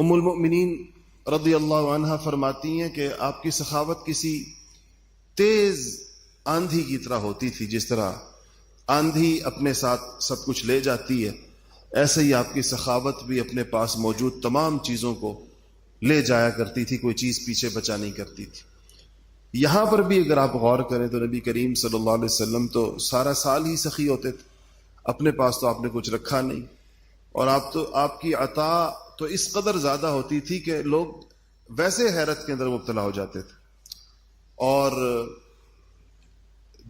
ام المؤمنین رضی اللہ عنہا فرماتی ہیں کہ آپ کی سخاوت کسی تیز آندھی کی طرح ہوتی تھی. جس طرح آندھی اپنے ساتھ سب کچھ لے جاتی ہے، ایسے ہی آپ کی سخاوت بھی اپنے پاس موجود تمام چیزوں کو لے جایا کرتی تھی، کوئی چیز پیچھے بچا نہیں کرتی تھی. یہاں پر بھی اگر آپ غور کریں تو نبی کریم صلی اللہ علیہ وسلم تو سارا سال ہی سخی ہوتے تھے، اپنے پاس تو آپ نے کچھ رکھا نہیں، اور آپ کی عطا تو اس قدر زیادہ ہوتی تھی کہ لوگ ویسے حیرت کے اندر مبتلا ہو جاتے تھے. اور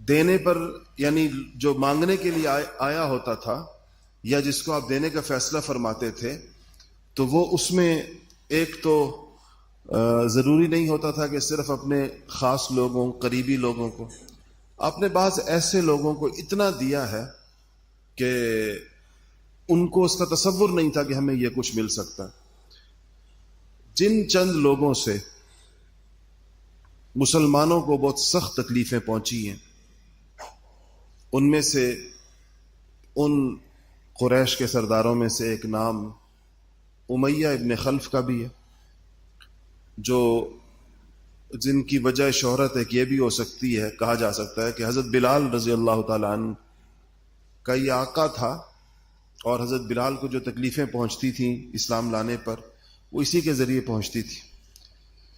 دینے پر، یعنی جو مانگنے کے لیے آیا ہوتا تھا یا جس کو آپ دینے کا فیصلہ فرماتے تھے، تو وہ اس میں ایک تو ضروری نہیں ہوتا تھا کہ صرف اپنے خاص لوگوں، قریبی لوگوں کو، آپ نے بعض ایسے لوگوں کو اتنا دیا ہے کہ ان کو اس کا تصور نہیں تھا کہ ہمیں یہ کچھ مل سکتا. جن چند لوگوں سے مسلمانوں کو بہت سخت تکلیفیں پہنچی ہیں، ان میں سے ان قریش کے سرداروں میں سے ایک نام امیہ ابن خلف کا بھی ہے، جو جن کی وجہ شہرت ایک یہ بھی ہو سکتی ہے، کہا جا سکتا ہے کہ حضرت بلال رضی اللہ تعالیٰ عنہ کا یہ آقا تھا، اور حضرت بلال کو جو تکلیفیں پہنچتی تھیں اسلام لانے پر وہ اسی کے ذریعے پہنچتی تھی.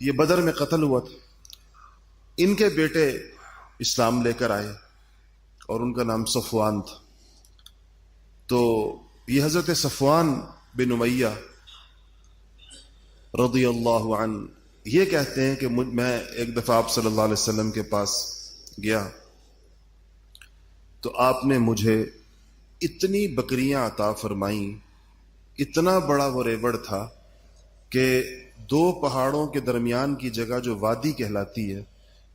یہ بدر میں قتل ہوا تھا. ان کے بیٹے اسلام لے کر آئے اور ان کا نام صفوان تھا. تو یہ حضرت صفوان بن امیہ رضی اللہ عنہ یہ کہتے ہیں کہ میں ایک دفعہ آپ صلی اللہ علیہ وسلم کے پاس گیا تو آپ نے مجھے اتنی بکریاں عطا فرمائیں، اتنا بڑا وہ ریوڑ تھا کہ دو پہاڑوں کے درمیان کی جگہ جو وادی کہلاتی ہے،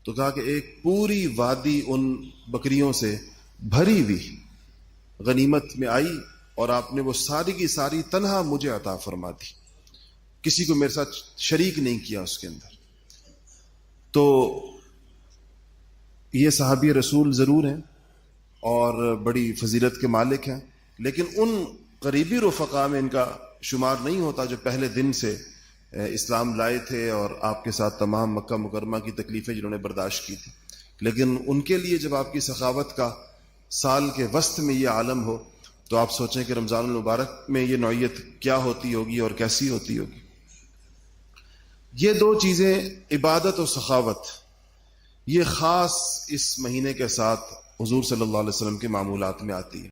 تو کہا کہ ایک پوری وادی ان بکریوں سے بھری ہوئی غنیمت میں آئی، اور آپ نے وہ ساری کی ساری تنہا مجھے عطا فرما دی، کسی کو میرے ساتھ شریک نہیں کیا اس کے اندر. تو یہ صحابی رسول ضرور ہیں اور بڑی فضیلت کے مالک ہیں، لیکن ان قریبی رفقا میں ان کا شمار نہیں ہوتا جو پہلے دن سے اسلام لائے تھے اور آپ کے ساتھ تمام مکہ مکرمہ کی تکلیفیں جنہوں نے برداشت کی تھی. لیکن ان کے لیے جب آپ کی سخاوت کا سال کے وسط میں یہ عالم ہو تو آپ سوچیں کہ رمضان المبارک میں یہ نوعیت کیا ہوتی ہوگی اور کیسی ہوتی ہوگی. یہ دو چیزیں، عبادت و سخاوت، یہ خاص اس مہینے کے ساتھ حضور صلی اللہ علیہ وسلم کے معمولات میں آتی ہے.